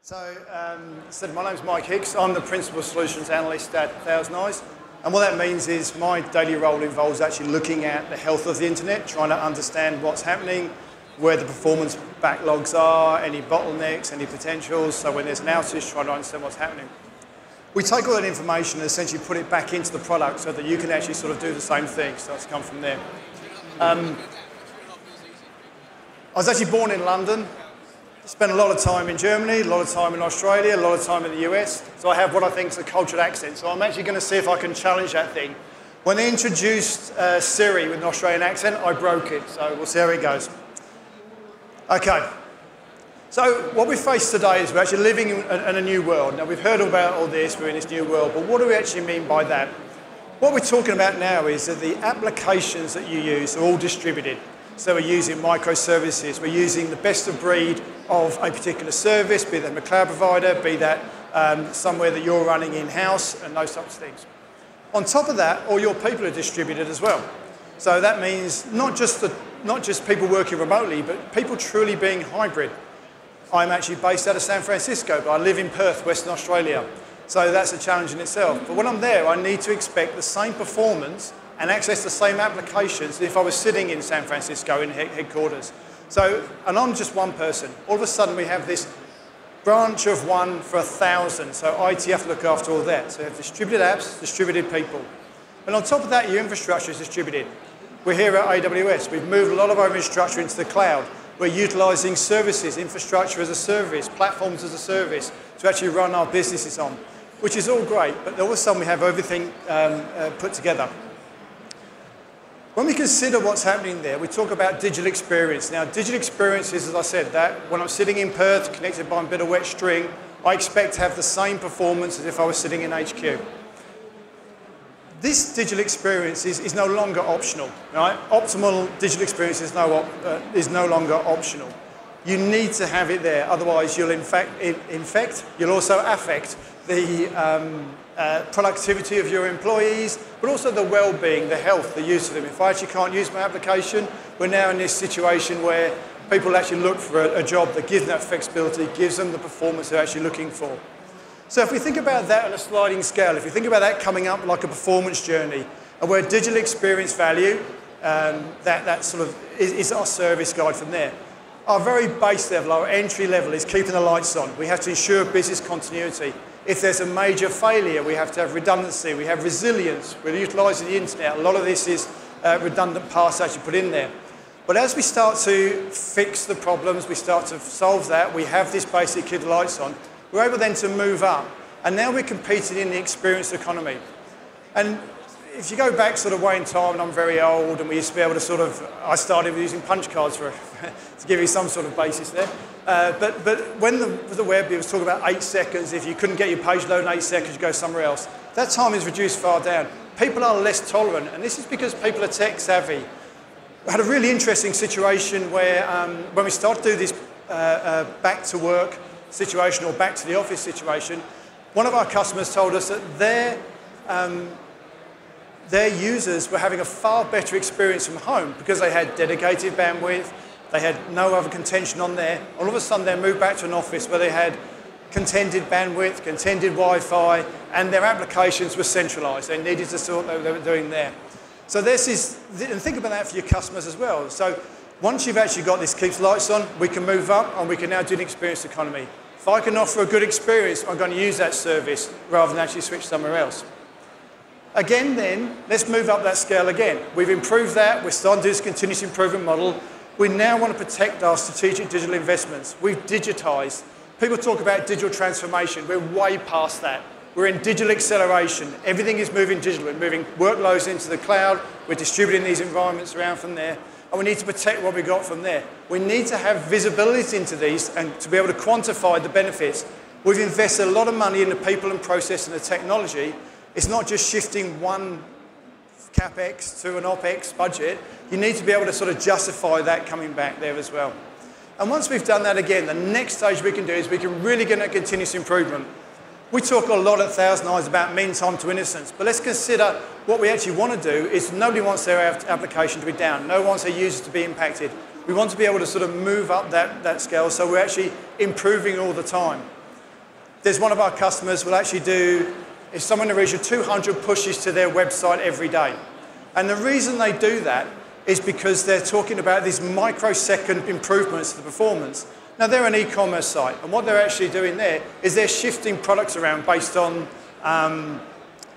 So my name's Mike Hicks. I'm the Principal Solutions Analyst at ThousandEyes. And what that means is my daily role involves actually looking at the health of the internet, trying to understand what's happening, where the performance backlogs are, any bottlenecks, any potentials. So when there's an outage, trying to understand what's happening. We take all that information and essentially put it back into the product so that you can actually sort of do the same thing. So it's come from there. I was actually born in London. Spent a lot of time in Germany, a lot of time in Australia, a lot of time in the US. So I have what I think is a cultural accent. So I'm actually going to see if I can challenge that thing. When they introduced Siri with an Australian accent, I broke it. So we'll see how it goes. Okay. So what we face today is we're actually living in a new world. Now we've heard about all this, we're in this new world, but what do we actually mean by that? What we're talking about now is that the applications that you use are all distributed. So we're using microservices, we're using the best of breed of a particular service, be that a cloud provider, be that somewhere that you're running in-house, and those types of things. On top of that, all your people are distributed as well. So that means not just people working remotely, but people truly being hybrid. I'm actually based out of San Francisco, but I live in Perth, Western Australia. So that's a challenge in itself. But when I'm there, I need to expect the same performance and access the same applications as if I was sitting in San Francisco in headquarters. So, and I'm just one person. All of a sudden we have this branch of one for 1,000. So IT have to look after all that. So you have distributed apps, distributed people. And on top of that, your infrastructure is distributed. We're here at AWS. We've moved a lot of our infrastructure into the cloud. We're utilizing services, infrastructure as a service, platforms as a service to actually run our businesses on, which is all great, but all of a sudden we have everything put together. When we consider what's happening there, we talk about digital experience. Now, digital experience is, as I said, that when I'm sitting in Perth, connected by a bit of wet string, I expect to have the same performance as if I was sitting in HQ. This digital experience is no longer optional, right? Optimal digital experience is no longer optional. You need to have it there, otherwise you'll you'll also affect the productivity of your employees, but also the well-being, the health, the use of them. If I actually can't use my application, we're now in this situation where people actually look for a job that gives them that flexibility, gives them the performance they're actually looking for. So if we think about that on a sliding scale, if we think about that coming up like a performance journey, and where digital experience value, that sort of is our service guide from there. Our very base level, our entry level is keeping the lights on. We have to ensure business continuity. If there's a major failure, we have to have redundancy, we have resilience, we're utilising the internet. A lot of this is redundant parts actually put in there. But as we start to fix the problems, we start to solve that, we have this basic keep the lights on, we're able then to move up. And now we're competing in the experience economy. And if you go back sort of way in time, and I'm very old, and we used to be able to I started using punch cards to give you some sort of basis there. But when the web, it was talking about 8 seconds. If you couldn't get your page load in 8 seconds, you go somewhere else. That time is reduced far down. People are less tolerant, and this is because people are tech savvy. We had a really interesting situation where when we started to do this back to work situation or back to the office situation, one of our customers told us that their users were having a far better experience from home because they had dedicated bandwidth, they had no other contention on there. All of a sudden they moved back to an office where they had contended bandwidth, contended Wi-Fi, and their applications were centralized. They needed to sort what they were doing there. So this is, and think about that for your customers as well. So once you've actually got this keeps lights on, we can move up and we can now do the experience economy. If I can offer a good experience, I'm going to use that service rather than actually switch somewhere else. Again then, let's move up that scale again. We've improved that, we're starting to do this continuous improvement model. We now want to protect our strategic digital investments. We've digitized. People talk about digital transformation. We're way past that. We're in digital acceleration. Everything is moving digital. We're moving workloads into the cloud. We're distributing these environments around from there. And we need to protect what we got from there. We need to have visibility into these and to be able to quantify the benefits. We've invested a lot of money in the people and process and the technology. It's not just shifting one CapEx to an OpEx budget. You need to be able to sort of justify that coming back there as well. And once we've done that again, the next stage we can do is we can really get a continuous improvement. We talk a lot at ThousandEyes about mean time to innocence, but let's consider what we actually want to do is nobody wants their application to be down. No one wants their users to be impacted. We want to be able to sort of move up that scale so we're actually improving all the time. There's one of our customers will actually do, if someone in the region, 200 pushes to their website every day. And the reason they do that is because they're talking about these microsecond improvements to the performance. Now, they're an e-commerce site, and what they're actually doing there is they're shifting products around based on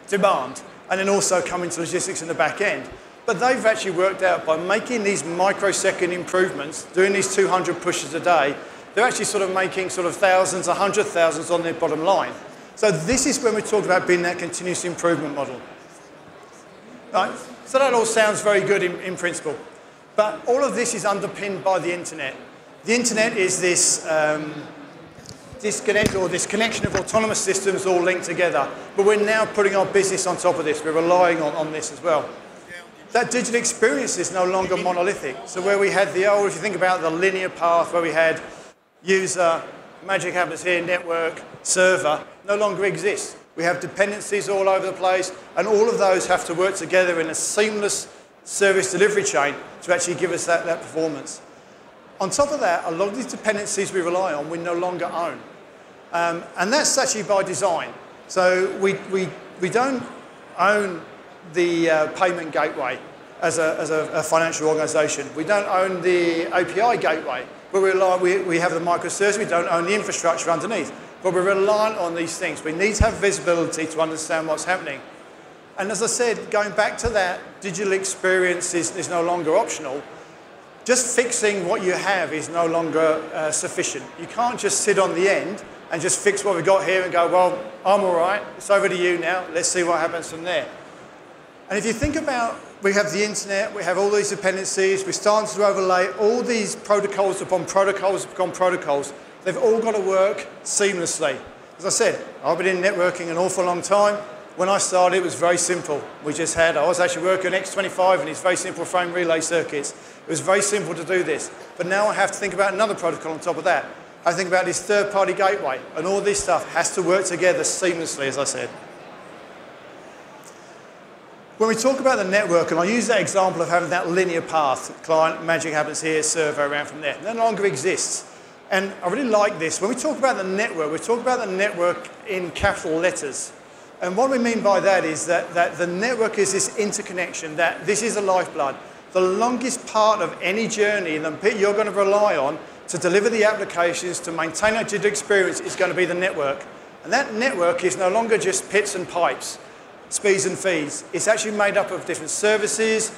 demand, and then also coming to logistics in the back end. But they've actually worked out by making these microsecond improvements, doing these 200 pushes a day, they're actually sort of making sort of thousands, 100,000s on their bottom line. So this is when we talk about being that continuous improvement model. Right? So that all sounds very good in principle. But all of this is underpinned by the internet. The internet is this disconnect or this connection of autonomous systems all linked together. But we're now putting our business on top of this. We're relying on this as well. That digital experience is no longer monolithic. So where we had the old, if you think about the linear path where we had user, magic happens here, network, server, no longer exists. We have dependencies all over the place, and all of those have to work together in a seamless service delivery chain to actually give us that performance. On top of that, a lot of these dependencies we rely on, we no longer own. And that's actually by design. So we don't own the payment gateway as a financial organization. We don't own the API gateway, but we have the microservice. We don't own the infrastructure underneath. But we're reliant on these things. We need to have visibility to understand what's happening. And as I said, going back to that, digital experience is no longer optional. Just fixing what you have is no longer sufficient. You can't just sit on the end and just fix what we've got here and go, well, I'm all right, it's over to you now, let's see what happens from there. And if you think about, we have the internet, we have all these dependencies, we're starting to overlay all these protocols upon protocols upon protocols. They've all got to work seamlessly. As I said, I've been in networking an awful long time. When I started, it was very simple. I was actually working on X25 and these very simple frame relay circuits. It was very simple to do this. But now I have to think about another protocol on top of that. I think about this third-party gateway, and all this stuff has to work together seamlessly, as I said. When we talk about the network, and I use that example of having that linear path, client, magic happens here, server around from there, it no longer exists. And I really like this. When we talk about the network, we talk about the network in capital letters. And what we mean by that is that the network is this interconnection, that this is the lifeblood. The longest part of any journey that you're going to rely on to deliver the applications, to maintain that digital experience, is going to be the network. And that network is no longer just pits and pipes, speeds and feeds. It's actually made up of different services,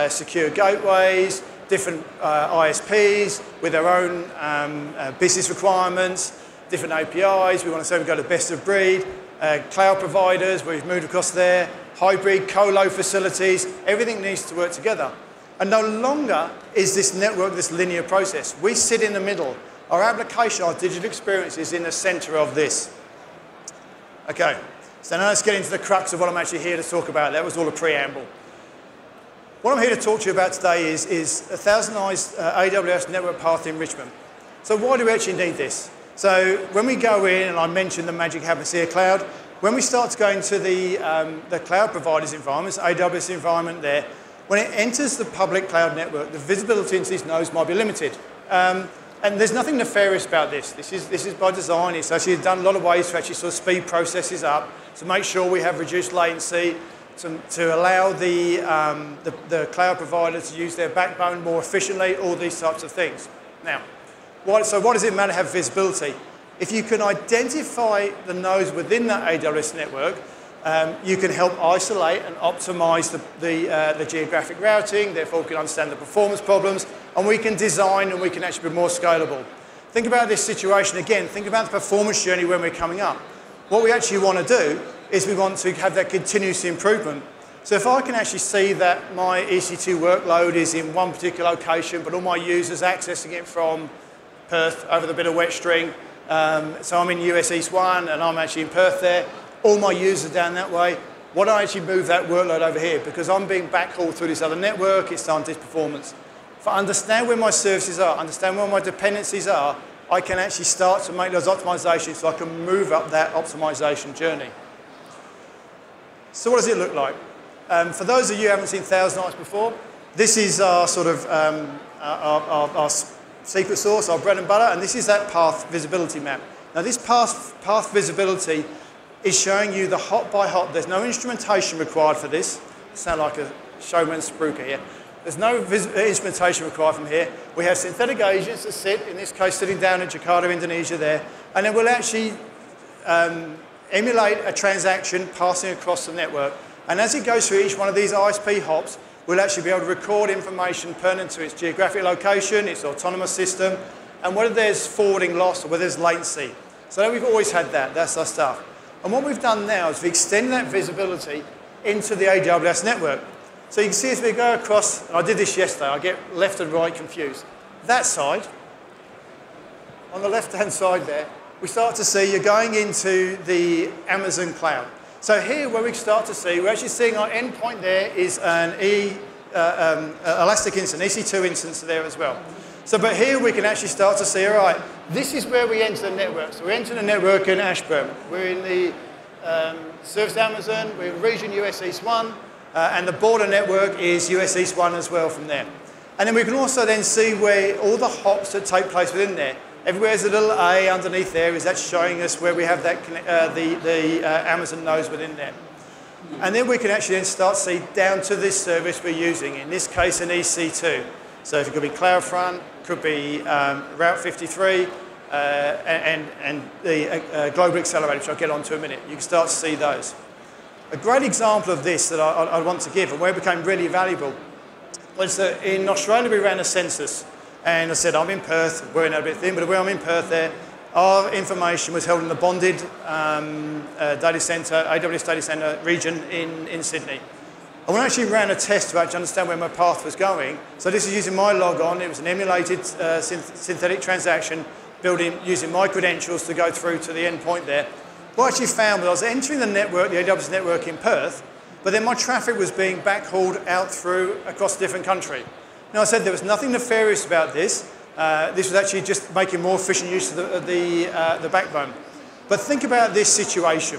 secure gateways, different ISPs with their own business requirements, different APIs. We want to say we've got a best of breed, cloud providers, we've moved across there, hybrid, colo facilities, everything needs to work together. And no longer is this network this linear process. We sit in the middle. Our application, our digital experience is in the center of this. Okay, so now let's get into the crux of what I'm actually here to talk about. That was all a preamble. What I'm here to talk to you about today is ThousandEyes AWS Network Path Enrichment. So why do we actually need this? So when we go in, and I mentioned the magic happens here cloud, when we start to go into the cloud providers environments, AWS environment there, when it enters the public cloud network, the visibility into these nodes might be limited. And there's nothing nefarious about this. This is by design. It's actually done a lot of ways to actually sort of speed processes up, to make sure we have reduced latency, to allow the cloud provider to use their backbone more efficiently, all these types of things. Now, so what does it matter to have visibility? If you can identify the nodes within that AWS network, you can help isolate and optimize the geographic routing, therefore we can understand the performance problems, and we can design and we can actually be more scalable. Think about this situation again, think about the performance journey when we're coming up. What we actually want to do is we want to have that continuous improvement. So if I can actually see that my EC2 workload is in one particular location, but all my users accessing it from Perth over the bit of wet string, so I'm in US East 1 and I'm actually in Perth there, all my users down that way, why don't I actually move that workload over here? Because I'm being backhauled through this other network, it's starting to performance. If I understand where my services are, understand where my dependencies are, I can actually start to make those optimizations so I can move up that optimization journey. So what does it look like? For those of you who haven't seen ThousandEyes before, this is our sort of our secret sauce, our bread and butter, and this is that path visibility map. Now this path visibility is showing you the hop by hop. There's no instrumentation required for this. I sound like a showman's spruiker here. There's no instrumentation required from here. We have synthetic agents that sit, in this case, sitting down in Jakarta, Indonesia there, and then we'll actually emulate a transaction passing across the network. And as it goes through each one of these ISP hops, we'll actually be able to record information pertinent to its geographic location, its autonomous system, and whether there's forwarding loss or whether there's latency. So we've always had that. That's our stuff. And what we've done now is we've extended that visibility into the AWS network. So you can see as we go across, and I did this yesterday, I get left and right confused. That side, on the left-hand side there, we start to see you're going into the Amazon cloud. So here where we start to see, we're actually seeing our endpoint there is an Elastic instance, EC2 instance there as well. So, but here we can actually start to see, all right, this is where we enter the network. So we enter the network in Ashburn. We're in the service Amazon, we're in region US East 1, and the border network is US East 1 as well from there. And then we can also then see where all the hops that take place within there. Everywhere there's a little A underneath there is that showing us where we have that the Amazon nodes within there. And then we can actually then start to see down to this service we're using, in this case an EC2. So if it could be CloudFront, could be Route 53, and the Global Accelerator, which I'll get onto in a minute. You can start to see those. A great example of this that I want to give, and where it became really valuable, was that in Australia we ran a census. And I said, I'm in Perth, we're in a bit thin, but where I'm in Perth there, our information was held in the bonded data center, AWS data center region in Sydney. And we actually ran a test to actually understand where my path was going. So this is using my logon. It was an emulated synthetic transaction using my credentials to go through to the endpoint there. What I actually found was I was entering the network, the AWS network in Perth, but then my traffic was being backhauled out through across a different country. Now I said there was nothing nefarious about this. This was actually just making more efficient use of the backbone. But think about this situation.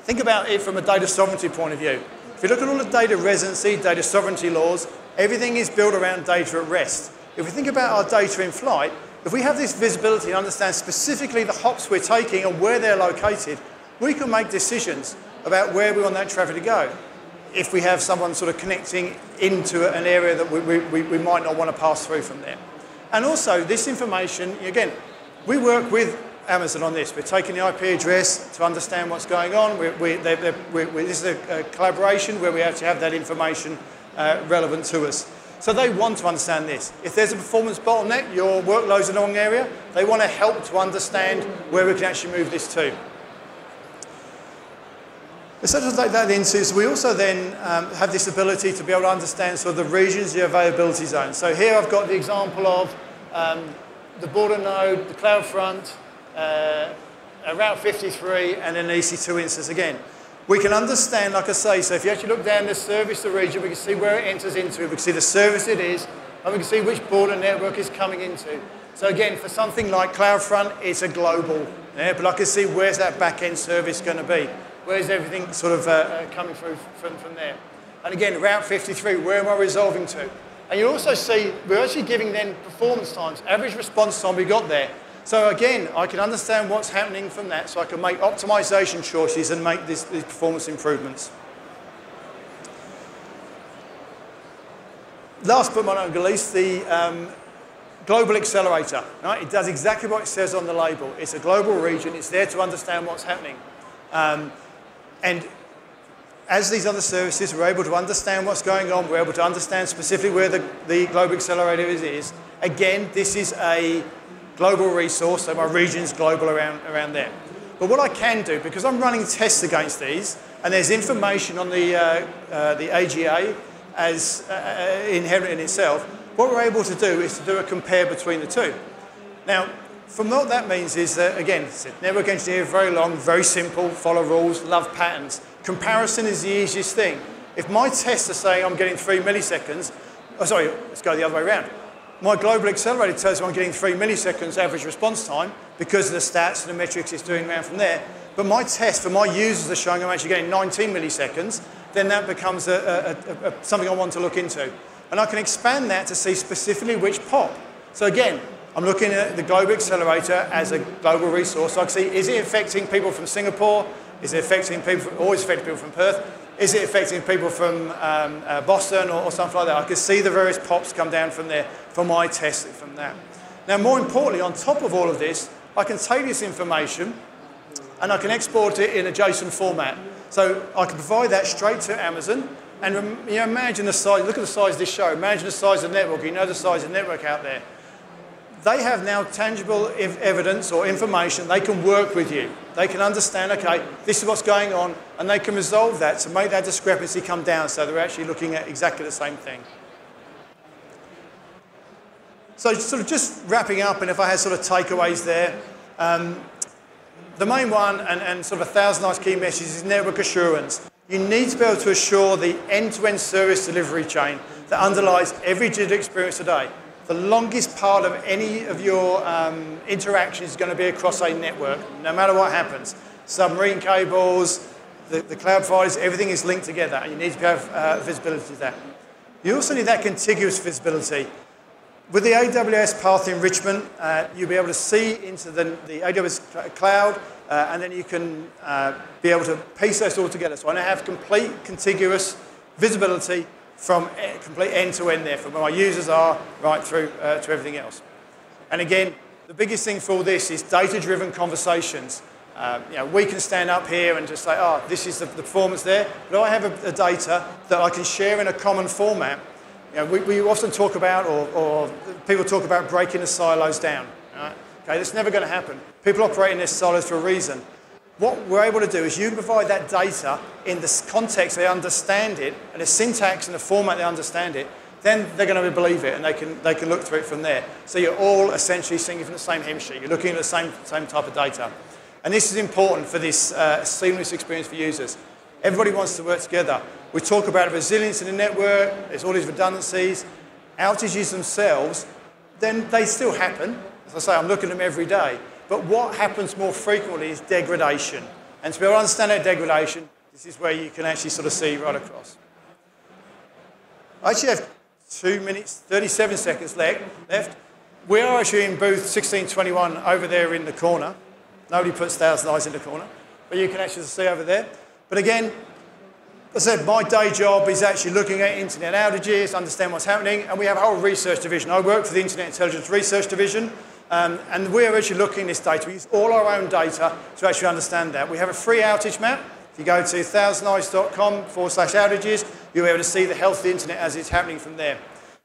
Think about it from a data sovereignty point of view. If you look at all the data residency, data sovereignty laws, everything is built around data at rest. If we think about our data in flight, if we have this visibility and understand specifically the hops we're taking and where they're located, we can make decisions about where we want that traffic to go. If we have someone sort of connecting into an area that we might not want to pass through from there. And also, this information, again, we work with Amazon on this. We're taking the IP address to understand what's going on. This is a collaboration where we actually have that information relevant to us. So they want to understand this. If there's a performance bottleneck, your workload's in the wrong area, they want to help to understand where we can actually move this to. So to take that into, so we also then have this ability to be able to understand sort of the regions, the availability zones. So here I've got the example of the border node, the CloudFront, a Route 53, and an EC2 instance again. We can understand, like I say, so if you actually look down the service, the region, we can see where it enters into, we can see the service it is, and we can see which border network is coming into. So again, for something like CloudFront, it's a global, but I can see where's that back-end service going to be. Where's everything sort of coming through from there? And again, Route 53, where am I resolving to? And you also see, we're actually giving then performance times, average response time we got there. So again, I can understand what's happening from that, so I can make optimization choices and make these performance improvements. Last but not least, the Global Accelerator. Right? It does exactly what it says on the label. It's a global region. It's there to understand what's happening. And as these other services, we're able to understand what's going on. We're able to understand specifically where the Global Accelerator is. Again, this is a global resource, so my region's global around there. But what I can do, because I'm running tests against these, and there's information on the AGA as inherent in itself, what we're able to do is to do a compare between the two. Now, from what that means is that, again, network engineer, very long, very simple, follow rules, love patterns. Comparison is the easiest thing. If my tests are saying I'm getting 3 milliseconds, oh, sorry, let's go the other way around. My global accelerator tells me I'm getting 3 milliseconds average response time because of the stats and the metrics it's doing around from there. But my test for my users are showing I'm actually getting 19 milliseconds, then that becomes something I want to look into. And I can expand that to see specifically which POP. So again, I'm looking at the global accelerator as a global resource. So I can see, is it affecting people from Singapore? Is it affecting people, always affecting people from Perth? Is it affecting people from Boston or something like that? I can see the various pops come down from there, from my testing from that. Now, more importantly, on top of all of this, I can take this information and I can export it in a JSON format. So I can provide that straight to Amazon. And imagine the size, look at the size of this show. Imagine the size of the network. You know the size of the network out there. They have now tangible evidence or information. They can work with you. They can understand, okay, this is what's going on, and they can resolve that to make that discrepancy come down so they're actually looking at exactly the same thing. So sort of just wrapping up, and if I had sort of takeaways there, the main one, and sort of a ThousandEyes key message, is network assurance. You need to be able to assure the end-to-end service delivery chain that underlies every digital experience today. The longest part of any of your interaction is going to be across a network, no matter what happens. Submarine cables, the cloud providers, everything is linked together, and you need to have visibility of that. You also need that contiguous visibility. With the AWS path enrichment, you'll be able to see into the AWS cloud, and then you can be able to piece those all together. So I now have complete contiguous visibility from complete end-to-end there, from where my users are right through to everything else. And again, the biggest thing for all this is data-driven conversations. We can stand up here and just say, oh, this is the performance there, but I have a data that I can share in a common format. We often talk about, or people talk about breaking the silos down. Right? Okay, that's never going to happen. People operate in their silos for a reason. What we're able to do is you provide that data in the context they understand it, and the syntax and the format they understand it, then they're going to believe it, and they can look through it from there. So you're all essentially singing from the same hymn sheet. You're looking at the same type of data. And this is important for this seamless experience for users. Everybody wants to work together. We talk about resilience in the network, there's all these redundancies. Outages themselves, then they still happen. As I say, I'm looking at them every day. But what happens more frequently is degradation. And to be able to understand that degradation, this is where you can actually sort of see right across. I actually have 2 minutes, 37 seconds left. We are actually in booth 1621 over there in the corner. Nobody puts ThousandEyes in the corner, but you can actually see over there. But again, as I said, my day job is actually looking at internet outages, understand what's happening, and we have a whole research division. I work for the Internet Intelligence Research Division, and we're actually looking at this data. We use all our own data to actually understand that. We have a free outage map. If you go to thousandeyes.com/outages, you'll be able to see the health of the internet as it's happening from there.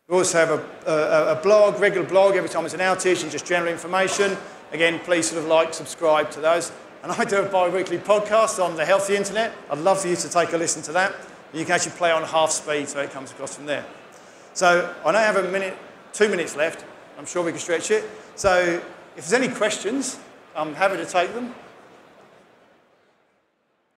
We also have a blog, regular blog, every time there's an outage and just general information. Again, please sort of like, subscribe to those. And I do a bi-weekly podcast on the health of the internet. I'd love for you to take a listen to that. You can actually play on half speed so it comes across from there. So I now have 2 minutes left. I'm sure we can stretch it. So if there's any questions, I'm happy to take them.